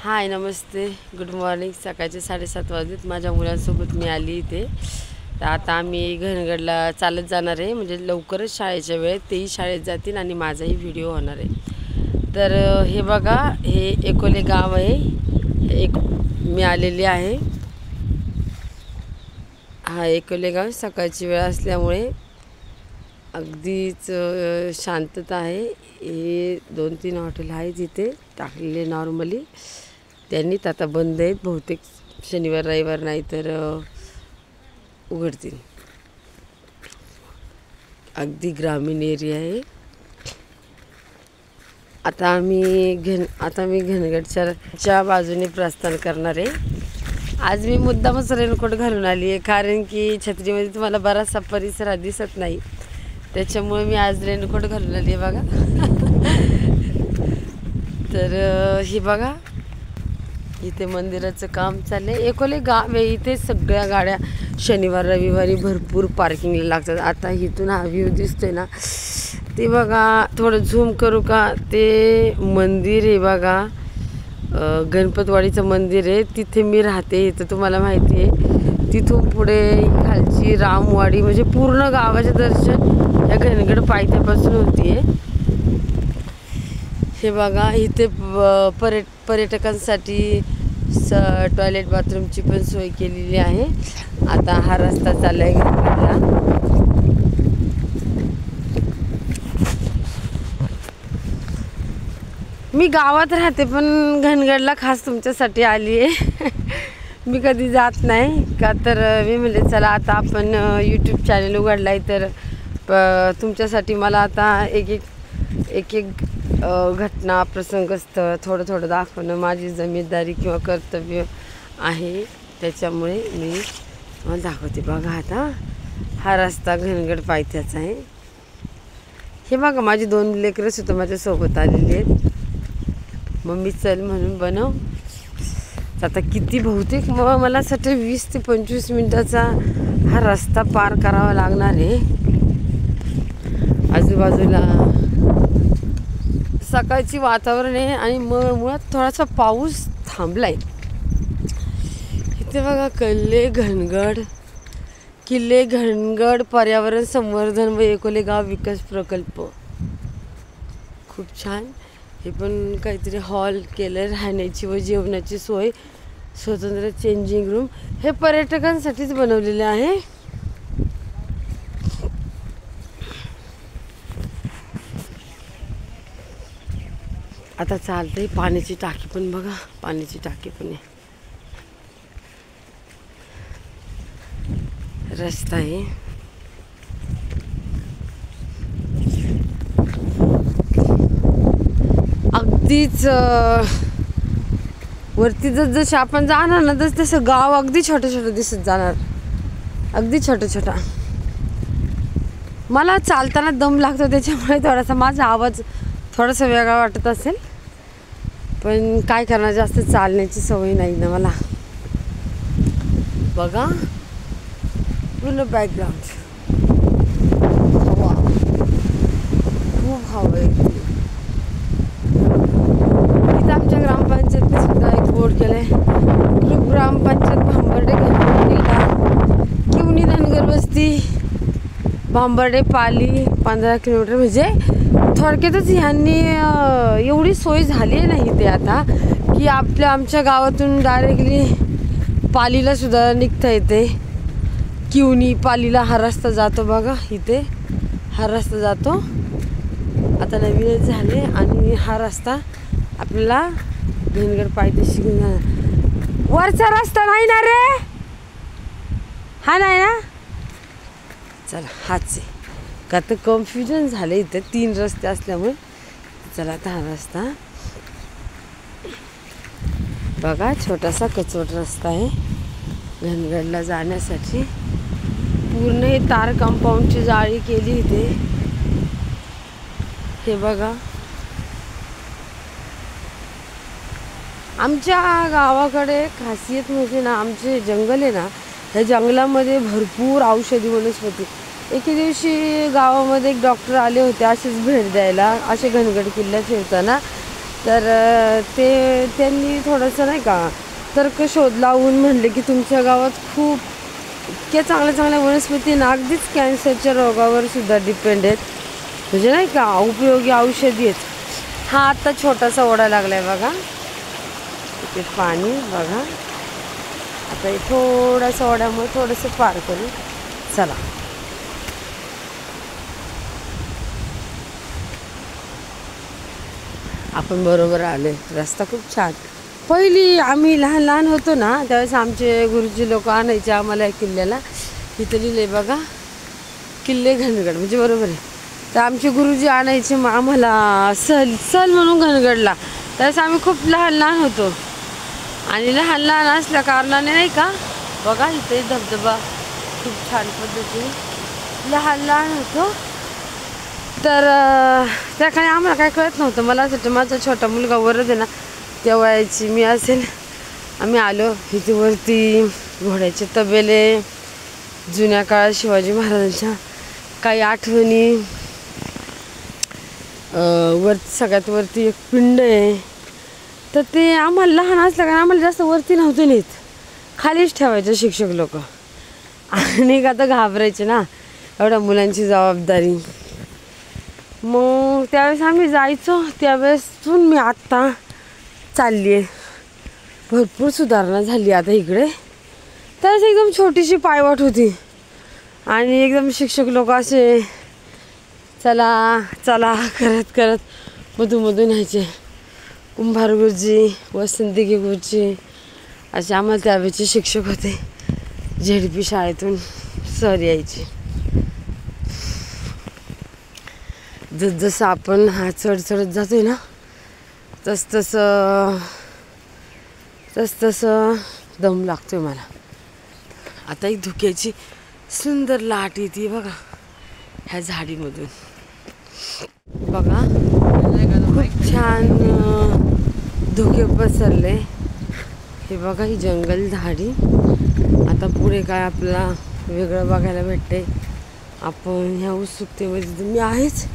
हाय नमस्ते good morning. सकाळचे 7:30 वाजलेत। माझ्या मुलांसोबत मी आली इथे। तर आता आम्ही घनगडला चालत जाणार आहे, म्हणजे लवकरच शाळेच्या वेळेत तेही शाळेत जातील आणि माझाही व्हिडिओ होणार आहे। तर हे बघा, हे एकोले गाव आहे, एक मी आलेली आहे। हा एकोले गाव सकाळची वेळ असल्यामुळे अगदीच शांतता आहे। हे 2-3 हॉटेल आहेत इथे टाकलेले नॉर्मली, त्यांनीच आता बंद आहेत बहुतेक, शनिवार रविवार नाही तर उघडतील। अगदी ग्रामीण एरिया आहे। आता मी घनगडच्या बाजूने प्रस्थान करणार आहे। आज मी मुद्दामच रेनकोट घालून आली आहे, कारण की छत्रीमध्ये तुम्हाला बराचसा परिसर दिसत नाही, त्याच्यामुळे मी आज रेनकोट घालून आली आहे बघा। तर हे बघा, इथे मंदिराचं काम चाललंय। एकोले गाव आहे, इथे सगळ्या गाड्या शनिवार रविवारी भरपूर पार्किंगला लागतात। आता इथून हा व्ह्यू दिसतोय ना, ते बघा, थोडं झूम करू का, ते मंदिर आहे बघा, गणपतवाडीचं मंदिर आहे, तिथे मी राहते। इथं तुम्हाला माहिती आहे, तिथून पुढे खालची रामवाडी, म्हणजे पूर्ण गावाचे दर्शन या घनगड पायथ्यापासून होतीये। हे बघा, इथे पर्यटकांसाठी टॉयलेट बाथरूमची पण सोय केलेली आहे। आता हा रस्ता चाललाय घनगडला। मी गावात राहते, पण घनगडला खास तुमच्यासाठी आली आहे। मी कधी जात नाही का, तर मी म्हणले चला आता आपण यूट्यूब चॅनल उघडला आहे, तर तुमच्यासाठी मला आता एक घटना प्रसंगस्थळ थोडं दाखवणं माझी जबाबदारी किंवा कर्तव्य आहे, त्याच्यामुळे मी दाखवते। बघा, आता हा रस्ता घनगड पायथ्याचा आहे। हे बघा, माझी 2 लेकरं सुद्धा माझ्यासोबत आलेली आहेत। मम्मी चल म्हणून बनव। आता किती, बहुतेक मला 20 ते 25 मिनिटाचा हा रस्ता पार करावा लागणार आहे। आजूबाजूला सकाळची वातावरण आहे आणि मुळात थोडासा पाऊस थांबलाय। इथे बघा, किल्ले घनगड पर्यावरण संवर्धन व एकोले गाव विकास प्रकल्प, खूप छान। हे पण काहीतरी हॉल केलं, राहण्याची व जेवणाची सोय, स्वतंत्र चेंजिंग रूम, हे पर्यटकांसाठीच बनवलेले आहे। आता चालतंय। पाण्याची टाकी पण बघा, पाण्याची टाकी पण आहे, रस्ता आहे। अगदीच वरती जसं आपण जाणार ना, तसं गाव अगदी छोटं दिसत जाणार, अगदी छोटा। मला चालताना दम लागतो, त्याच्यामुळे थोडासा माझा आवाज थोडासा वेगळा वाटत असेल, पण काय करणार, जास्त चालण्याची सवय नाही ना मला। बघा, पूर्ण बॅकग्राऊंड खूप हवं आहे। इथं आमच्या ग्रामपंचायतने सुद्धा एक बोर्ड केलाय, ग्रुप ग्रामपंचायत भांबर्डे गणपत किल्ला किवनी धनगर वस्ती भांबर्डे पाली 15 किलोमीटर। म्हणजे थोडक्यातच ह्यांनी एवढी सोय झाली आहे नाही ते आता, की आमच्या गावातून डायरेक्टली पालीला सुद्धा निघता येते। किवनी पालीला हा रस्ता जातो बघा, इथे हा रस्ता जातो, आता नवीनच झाले। आणि हा रस्ता आपल्याला घनगड पायथ्याशी घेऊन जाणार। वरचा रस्ता नाही ना रे, हा नाही ना, चला हाच आहे का, तर कन्फ्युजन झालं इथं 3 रस्ते असल्यामुळे। चला आता हा रस्ता बघा, छोटासा कचवट रस्ता आहे घनगडला जाण्यासाठी। पूर्ण हे तार कंपाऊंडची जाळी केली इथे। हे बघा, आमच्या गावाकडे खासियत म्हणजे ना, आमचे जंगल आहे ना, ह्या जंगलामध्ये भरपूर औषधी वनस्पती। एके दिवशी गावामध्ये एक डॉक्टर आले होते असेच भेट द्यायला, असे घनगड किल्ला फिरताना, तर त्यांनी थोडंसं नाही का तर्क शोध लावून म्हणले की तुमच्या गावात खूप इतक्या चांगल्या चांगल्या वनस्पती ना, अगदीच कॅन्सरच्या रोगावर सुद्धा डिपेंड आहेत, म्हणजे नाही का उपयोगी औषधी आहेत. हा आता छोटासा ओढा लागलाय बघा, इथे पाणी बघा. आता थोडासा ओढ्यामुळे थोडंसं पार करू. चला, आपण बरोबर आले. रस्ता खूप छान. पहिली आम्ही लहान लहान होतो ना, त्यावेळेस आमचे गुरुजी लोक आणायचे आम्हाला या किल्ल्याला. इथं लिहिले बघा, किल्ले घनगड, म्हणजे बरोबर आहे. तर आमचे गुरुजी आणायचे मग आम्हाला सहल म्हणून घनगडला. त्यावेळेस आम्ही खूप लहान लहान होतो आणि लहान लहान असल्या कारणाने नाही का बघा इथे धबधबा खूप छान पद्धतीने लहान लहान होतो. तर त्या काळी आम्हाला काय कळत नव्हतं. मला असं वाटतं माझा छोटा मुलगा वरद आहे ना, त्या वयाची मी असेल. आम्ही आलो इथे वरती, घोड्याचे तबेले, जुन्या काळात शिवाजी महाराजांच्या काही आठवणी. सगळ्यात वरती एक पिंड आहे. तर ते आम्हाला लहान असल्या कारण आम्हाला जास्त वरती नव्हते नेत, खालीच ठेवायचे शिक्षक लोक. आणि आता घाबरायचे ना, एवढ्या मुलांची जबाबदारी. मग त्यावेळेस आम्ही जायचो. त्यावेळेसून मी आत्ता चालली आहे, भरपूर सुधारणा झाली आता इकडे. त्यावेळेस एकदम छोटीशी पायवाट होती आणि एकदम शिक्षक लोक असे चला चला करत करत मधून यायचे. कुंभार गुरुजी, वसंती गुरुजी असे आम्हाला त्यावेळेचे शिक्षक होते. झेडपी शाळेतून सर यायचे. जसं आपण हा चढत जातोय ना, तसं दम लागतोय मला. आता एक धुक्याची सुंदर लाट येते बघा ह्या झाडीमधून. बघा खूप छान धुके पसरले. हे बघा ही जंगल झाडी. आता पुढे काय आपल्याला वेगळं बघायला भेटते. आपण ह्या उत्सुकतेमध्ये मी आहेच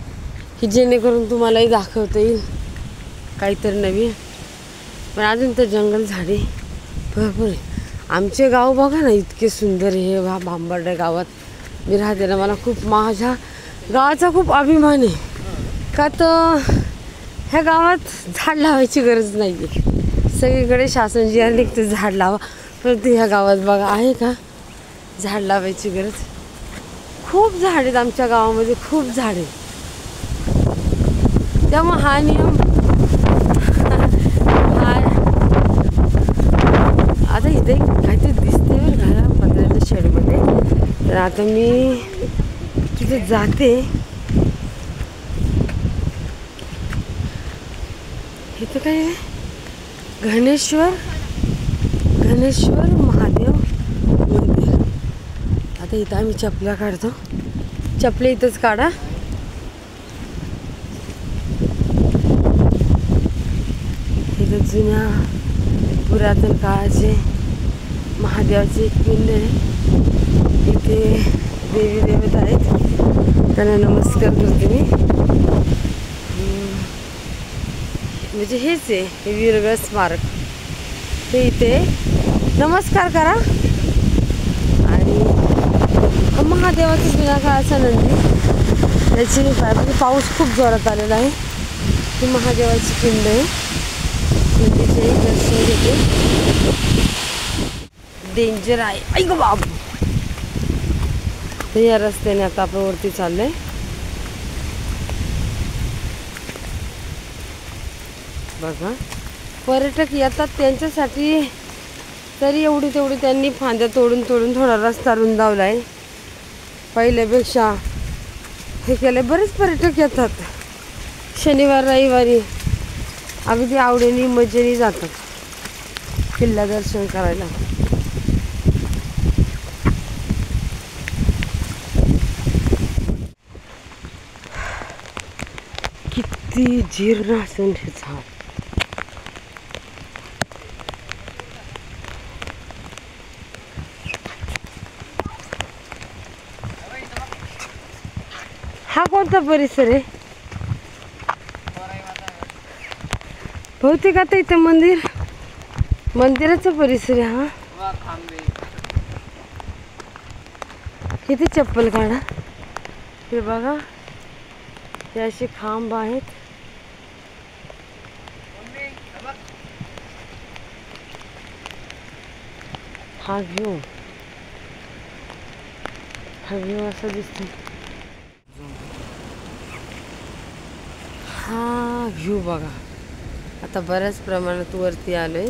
की जेणेकरून तुम्हालाही दाखवता येईल काहीतरी नवीन. पण अजून तर जंगल झाडी भरपूर आहे. आमचे गाव बघा ना इतके सुंदर आहे. ह्या भांबर्डे गावात मी राहते ना, मला खूप माझ्या गावाचा खूप अभिमान आहे. का तर ह्या गावात झाड लावायची गरज नाही आहे. सगळीकडे शासन जी आहे ते झाड लावा, परंतु ह्या गावात बघा आहे का झाड लावायची गरज. खूप झाड आहेत आमच्या गावामध्ये, खूप झाड आहेत. त्यामुळे हा नियम आता इथे काहीतरी दिसते बरं का पत्र्याच्या शेडमध्ये. तर आता मी तिथे जाते. इथं काय आहे, घनेश्वर महादेव मंदिर. आता इथं आम्ही चपल्या काढतो. चपले इथंच काढा. इथं जुन्या पुरातन काळाचे महादेवाचे एक पिंड आहे. इथे देवी देवता आहेत, त्यांना नमस्कार करते मी. म्हणजे हेच आहे हे वीरगळ स्मारक. हे इथे नमस्कार करा. आणि महादेवाचं जुन्या काळाचा नंदी, त्याची पाऊस खूप जोरात आलेला आहे. ही महादेवाची पिंड आहे. नंदीचे दर्शन घेते. डेंजर आहे ऐक बाबू. तर या रस्त्याने आता आपण वरती चाललोय. बघा पर्यटक येतात त्यांच्यासाठी तरी एवढी तेवढी त्यांनी फांद्या तोडून थोडा रस्ता रुंदावला आहे पहिल्यापेक्षा. हे केले. बरेच पर्यटक येतात शनिवार रविवारी, अगदी आवडीने मजेने जातात किल्ला दर्शन करायला. किती जीर्ण असेल हे झाड. हा कोणता परिसर आहे? बहुतेक आता इथं मंदिराचा परिसर आहे हा. किती चप्पल काढा. हे बघा, हे असे खांब आहेत. हा व्ह्यू असा दिसतो. हा व्ह्यू बघा. आता बऱ्याच प्रमाणात वरती आलोय.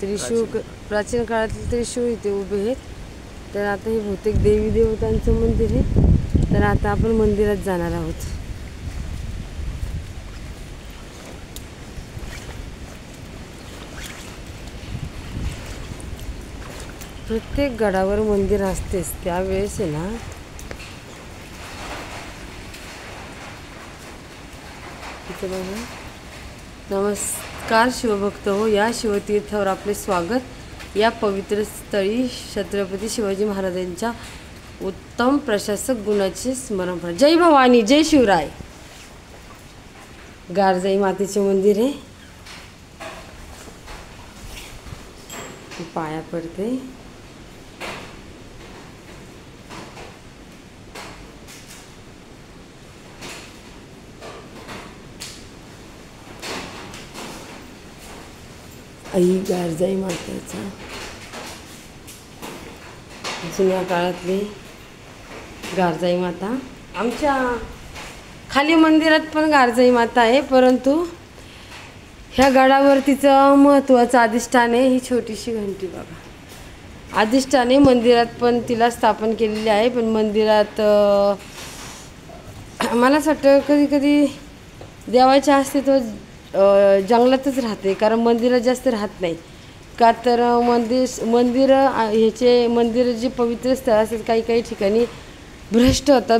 त्रिशूळ, प्राचीन काळातले त्रिशूळ इथे उभे आहेत. तर आता हे बहुतेक देवी देवतांचं मंदिर आहे. तर आता आपण मंदिरात जाणार आहोत. प्रत्येक गडावर मंदिर असतेच. त्यावेळेस आहे ना, इथे बघा. नमस्कार शिवभक्त हो, या शिवतीर्थावर आपले स्वागत. या पवित्र स्थळी छत्रपती शिवाजी महाराजांच्या उत्तम प्रशासक गुणाचे स्मरण. जय भवानी, जय शिवराय. गारजाई मातेचे मंदिर आहे. पाया पडते. आई गारजाई मातेचा जुन्या काळातली गारजाई माता. आमच्या खाली मंदिरात पण गारजाई माता आहे, परंतु ह्या गडावर तिचं महत्त्वाचं अधिष्ठान आहे. ही छोटीशी घंटी बघा. अधिष्ठाने मंदिरात पण तिला स्थापन केलेली आहे. पण मंदिरात मला असं वाटतं कधी कधी देवाचे अस्तित्व जंगलातच राहते. कारण मंदिरात जास्त राहत नाही का. तर मंदिर जे पवित्र स्थळ असतात काही काही ठिकाणी भ्रष्ट होतात.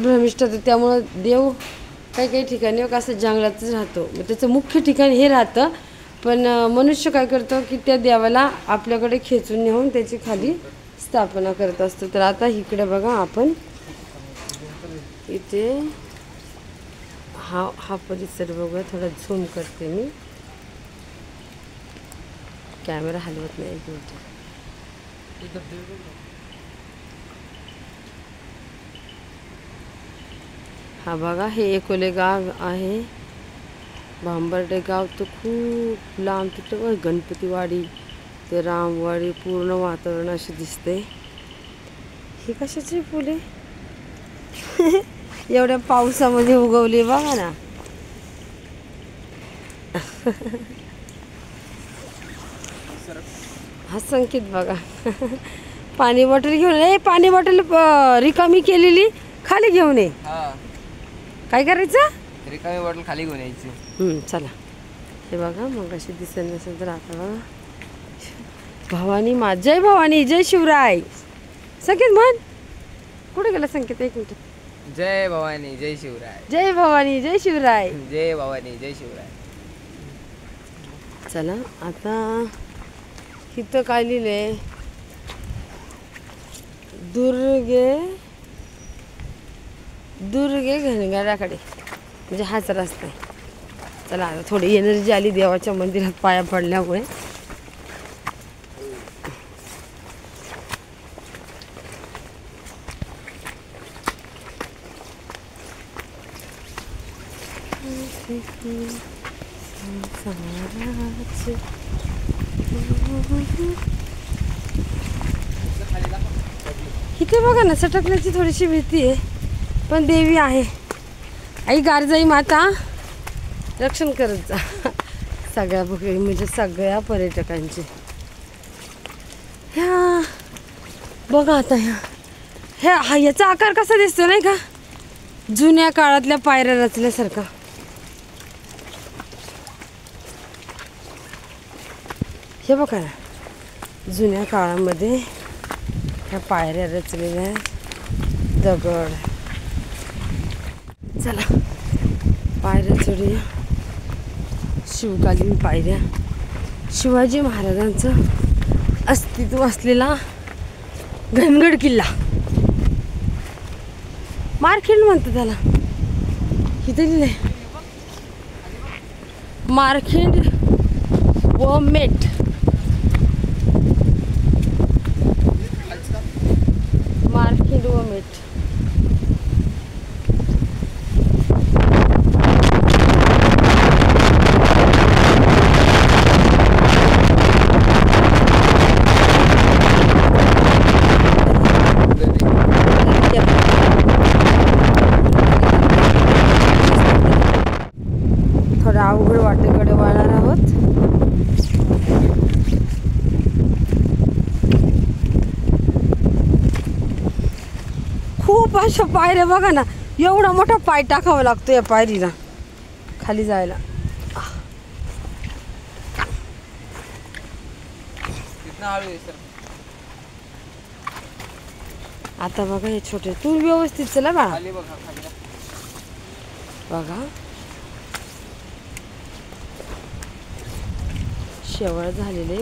त्यामुळं देव काही काही ठिकाणी असं जंगलातच राहतो. मग त्याचं मुख्य ठिकाण हे राहतं. पण मनुष्य काय करतो की त्या देवाला आपल्याकडे खेचून नेऊन त्याची खाली स्थापना करत असतो. तर आता इकडे बघा, आपण इथे हा परिसर बघूया. थोडा झूम करते मी, कॅमेरा हलवत नाही. एक मिनिट. हा बघा, हे एकोले गाव आहे. भांबर्डे गाव तर खूप लांब. तिथं गणपतीवाडी ते रामवाडी पूर्ण वातावरण असे दिसते. ही कशाची फुले एवढ्या पावसामध्ये उगवली बघा ना. हा संकेत बघा. पाणी बॉटल घेऊन ये. पाणी बॉटल रिकामी केलेली खाली घेऊन ये. काय करायचं? रिकामी बॉटल खाली घेऊन यायची. चला. हे बघा, मग अशी दिसत नसेल तर आता बघा. भवानी मा, जय भवानी, जय शिवराय. संकेत म्हण. कुठे गेला संकेत? एक मिनिट. जय भवानी, जय शिवराय. जय भवानी, जय शिवराय. जय भवानी, जय शिवराय. चला आता इथं काय लिहिलंय? दुर्गे घनगडाकडे, म्हणजे हाच रस्ता आहे. चला आता थोडी एनर्जी आली देवाच्या मंदिरात पाया पडल्यामुळे. इथे बघा ना, सटकण्याची थोडीशी भीती आहे, पण देवी आहे. आई गारजाई माता रक्षण करत जा सगळ्या म्हणजे सगळ्या पर्यटकांचे. ह्या बघा आता याचा आकार कसा दिसतो नाही का, जुन्या काळातल्या पायऱ्या रचल्यासारखा. हे बघा ना, जुन्या काळामध्ये ह्या पायऱ्या रचलेल्या आहेत, दगड. चला पायऱ्या चढूया. शिवकालीन पायऱ्या, शिवाजी महाराजांचं अस्तित्व असलेला घनगड किल्ला, मारखेड म्हणतात त्याला. इथे लिहिलंय मार्खिंड व मेट. मार्खिंड व मेट. थोडं अवघड वाटेकडे वळणार आहोत. खूप अशा पायऱ्या बघा ना, एवढा मोठा पाय टाकावा लागतो या पायरीला खाली जायला. आता बघा हे छोटे, तू व्यवस्थित चला बाळा. बघा शेवाळ झालेले.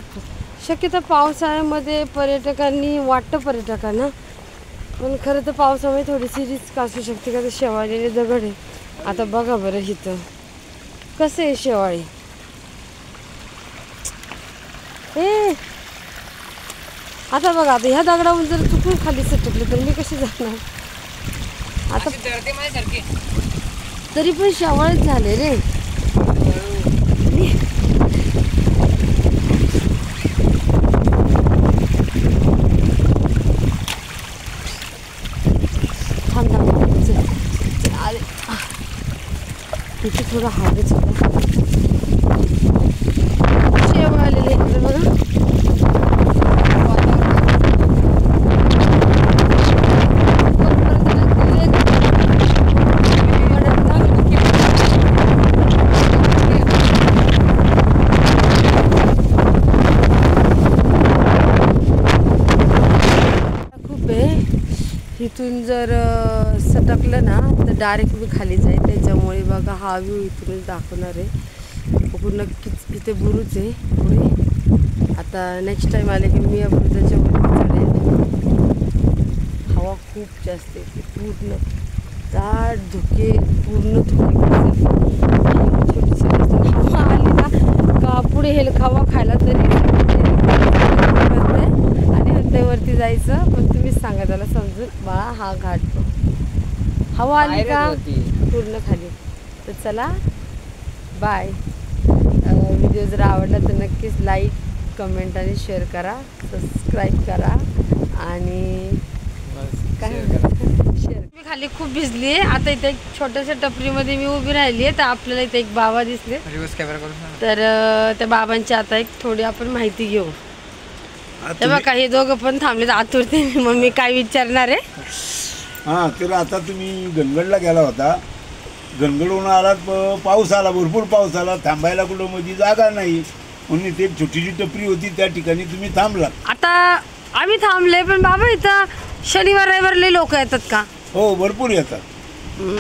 शक्यतो पावसाळ्यामध्ये पर्यटकांनी पर्यटकांना, पण खरं तर पावसामुळे थोडीशी रिस्क असू शकते का, ते शेवाळलेले दगड आहे. आता बघा बरं इथं कसं आहे शेवाळी. आता बघा, आता ह्या दगडावरून जर चुकून खाली सटकले तर मी कशी जाणार. आता तरी पण शेवाळच झाले रे. तिथे थोडं हवेच होतं. शेवाळ आलेले इकडे बघा. खूप आहे. इथून जर सटकलं ना तर डायरेक्ट मी खाली जाईल. त्याच्यामुळे बघा हा व्ह्यू इथूनच दाखवणार आहे. बघू नक्कीच इथे बुरुज आहे पुढे. आता नेक्स्ट टाइम आले की मी या बुरुजाच्या वर चढेल. हवा खूप जास्त येते, पूर्ण दाट धुके, पूर्ण छोटीशी हवा आली ना का पुढे हेल खावा खायला तरी आणि ते वरती जायचं. पण तुम्हीच सांगा त्याला समजून बाळा हा घाट. हवा आली का पूर्ण खाली. तर चला बाय. व्हिडिओ जर आवडला तर नक्कीच लाईक, कमेंट आणि शेअर करा. सबस्क्राईब करा आणि काय शेअर. मी खाली खूप भिजली आहे. आता इथे एक छोट्याशा टपरीमध्ये मी उभी राहिली आहे. तर आपल्याला इथे एक बाबा दिसले. तर त्या बाबांची आता एक थोडी आपण माहिती घेऊ. तर बघा हे दोघं पण थांबलेत आतुरते. मग मी काय विचारणार आहे. हां, तर आता तुम्ही गणगडला गेला होता. गणगडहून आलात, पाऊस आला, भरपूर पाऊस आला. थांबायला कुठं मध्ये जागा नाही म्हणून ते छोटीशी टपरी होती त्या ठिकाणी तुम्ही थांबला. आता आम्ही थांबले, पण बाबा इथं शनिवार रविवारले लोक येतात का? हो, भरपूर येतात.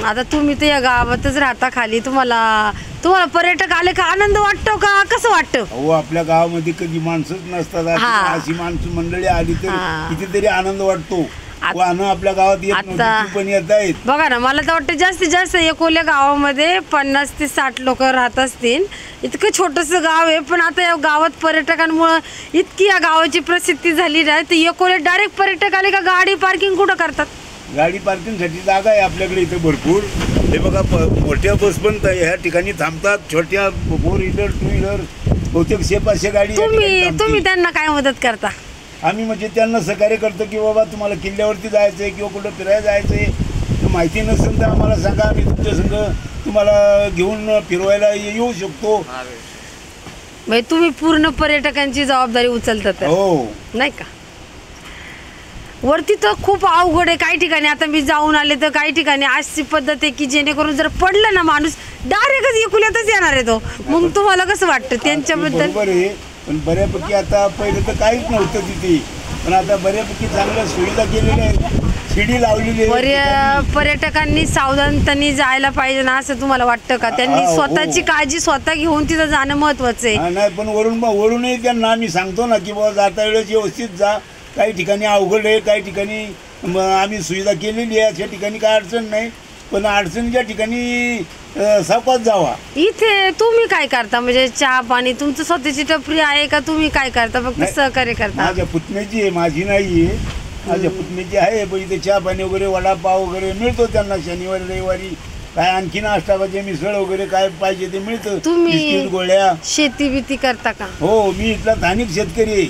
आता तुम्ही तर या गावातच राहता खाली. तुम्हाला पर्यटक आले का आनंद वाटतो का, कसं वाटतं? हो, आपल्या गावामध्ये कधी माणसंच नसतात. अशी माणसं मंडळी आली तर कितीतरी आनंद वाटतो. वाहनं आपल्या गावात येत नव्हती, पण येत आहेत. बघा ना, मला तर वाटतं जास्तीत जास्त एकोल्या गावामध्ये 50 ते 60 लोक राहत असतील. इतकं छोटंसं गाव आहे, पण आता या गावात पर्यटकांमुळं इतकी या गावाची प्रसिद्धी झाली नाही. तर एकोल्या डायरेक्ट पर्यटक आले का गाडी पार्किंग कुठं करतात? गाडी पार्किंगसाठी जागा आहे आपल्याकडे इथे भरपूर. हे बघा, मोठ्या बस पण ह्या ठिकाणी थांबतात. छोट्या 4 व्हीलर 2 व्हीलर बहुतेक 6-500 गाडी. तुम्ही त्यांना काय मदत करता? आम्ही म्हणजे त्यांना सहकार्य करतो की बाबा तुम्हाला किल्ल्यावरती जायचं आहे किंवा कुठं फिरायला जायचं आहे, माहिती नसेल तर आम्हाला सांगा. आम्ही तुमच्या संग तुम्हाला घेऊन फिरवायला येऊ शकतो. म्हणजे तुम्ही पूर्ण पर्यटकांची जबाबदारी उचलतात? हो, नाही का? वरती तर खूप अवघड आहे काही ठिकाणी. आता मी जाऊन आले तर काही ठिकाणी अशी पद्धत आहे की जेणेकरून जर पडलं ना माणूस डायरेक्टच एकुल्यातच येणार आहे तो. मग तुम्हाला कसं वाटतं त्यांच्याबद्दल? बरोबर आहे, पण बऱ्यापैकी आता पहिलं तर काहीच नव्हतं तिथे, पण आता बऱ्यापैकी चांगल्या सुविधा केलेल्या आहेत, शिडी लावलेली आहे. पर्यटकांनी सावधानतेने जायला पाहिजे ना, असं तुम्हाला वाटतं का? त्यांनी स्वतःची काळजी स्वतः घेऊन तिथं जाणं महत्वाचं आहे. नाही, पण वरूनही त्यांना आम्ही सांगतो ना की बाबा जाता वेळेस व्यवस्थित जा. काही ठिकाणी अवघड आहे, काही ठिकाणी आम्ही सुविधा केलेली आहे, अशा ठिकाणी काय अडचण नाही. पण अडचणीच्या ठिकाणी सावकाश जावा. इथे तुम्ही काय करता म्हणजे चहा पाणी तुमचं स्वतःची टपरी आहे का तुम्ही काय करता फक्त नाही. सहकार्य करता? माझ्या पुतण्याची आहे, माझी नाही आहे. माझ्या पुतण्याची आहे, पण इथे चहा पाणी वगैरे वडापाव वगैरे मिळतो त्यांना शनिवारी रविवारी. काय आणखी नाश्ता पाहिजे मिसळ वगैरे काय पाहिजे ते मिळतं. तुम्ही बिस्किट गोळ्या. शेती बिती करता का? हो, मी इथला स्थानिक शेतकरी आहे.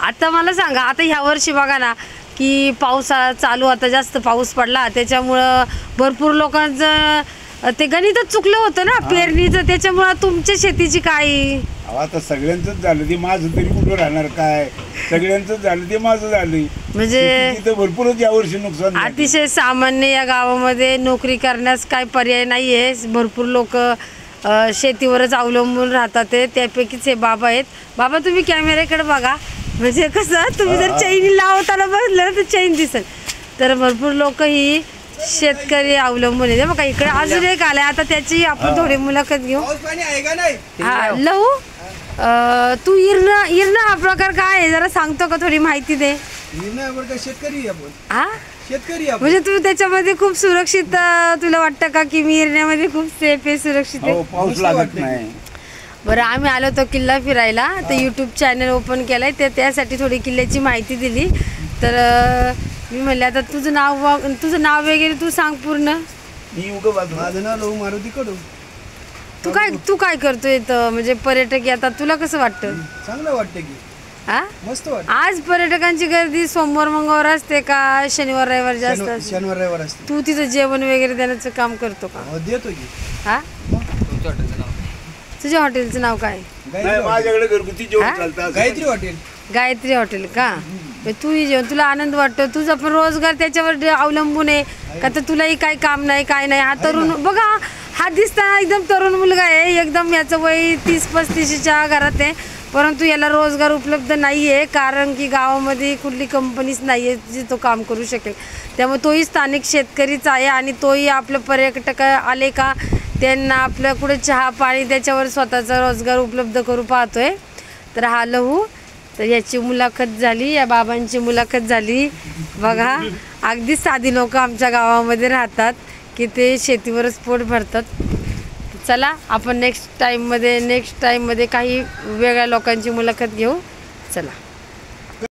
आता मला सांगा, आता ह्या वर्षी बघा ना की पावसाळा चालू, आता जास्त पाऊस पडला त्याच्यामुळं भरपूर लोकांचं ते गणितच चुकलं होतं ना पेरणीचं, त्याच्यामुळं तुमच्या शेतीची काय? अहो, आता सगळ्यांचंच झालं ते, माझं तरी कुठं राहणार काय? सगळ्यांचंच झालं ते, माझं झालं म्हणजे तिथं भरपूरच यावर्षी नुकसान झालं. अतिशय सामान्य या गावामध्ये नोकरी करण्यास काय पर्याय नाही आहे. भरपूर लोक शेतीवरच अवलंबून राहतात. त्यापैकीच हे बाबा आहेत. बाबा तुम्ही कॅमेऱ्याकडे बघा, म्हणजे कसं तुम्ही जर चैन लावताना बघलं तर चैन दिसेल. तर भरपूर लोक ही शेतकरी अवलंबून आहे. बघा इकडे अजून एक आलाय, आता त्याची आपण थोडी मुलाखत घेऊ. हा लहू, तू इरणं हा प्रकार काय आहे जरा सांगतो का? थोडी माहिती दे. शेतकरी हा शेतकरी म्हणजे तू त्याच्यामध्ये खूप सुरक्षित तुला वाटतं का की मी इरण्यामध्ये खूप सेफ आहे, सुरक्षित आहे? हो, पाऊस लागत नाही. बरं, आम्ही आलो होतो किल्ला फिरायला, तर यूट्यूब चॅनल ओपन केलाय, तर त्यासाठी थोडी किल्ल्याची माहिती दिली. तर मी म्हणले आता तुझं नाव वगैरे तू सांग पूर्ण. मी उगं बाजू. माझं नाव लहू मारुती कडू. तू काय करतोय इथं? म्हणजे पर्यटक येतात, तुला कसं वाटतं? चांगलं वाटतं की, हा मस्त वाटतं. आज पर्यटकांची गर्दी सोमवार मंगळवार असते का शनिवार रविवार जास्त असते? शनिवार रविवार असते. तू तिथं जेवण वगैरे देण्याचं काम करतो का? देतो की. हा, तुमच्या हॉटेलचं नाव? तुझ्या हॉटेलचं नाव काय? नाही, माझ्याकडे घरगुती जेवण हा? चालतं. गायत्री हॉटेल. गायत्री हॉटेल का? तू जेवण तुला आनंद वाटतो, तुझा पण रोजगार त्याच्यावर अवलंबून आहे का? तर तुलाही काही काम नाही काय नाही. हा तरुण बघा, हा दिसताना एकदम तरुण मुलगा आहे, एकदम याचं वय 30-35च्या घरात आहे, परंतु याला रोजगार उपलब्ध नाही आहे, कारण की गावामध्ये कुठली कंपनीच नाही आहे जी तो काम करू शकेल. त्यामुळे तोही स्थानिक शेतकरीच आहे आणि तोही आपलं पर्यटक आले का त्यांना आपल्या कुठे चहा पाणी त्याच्यावर स्वतःचा रोजगार उपलब्ध करू पाहतोय. तर हा लहू, तर याची मुलाखत झाली, या बाबांची मुलाखत झाली. बघा, अगदी साधी लोक आमच्या गावामध्ये राहतात की ते शेतीवरच पोट भरतात. चला आपण नेक्स्ट टाईममध्ये काही वेगळ्या लोकांची मुलाखत घेऊ. चला.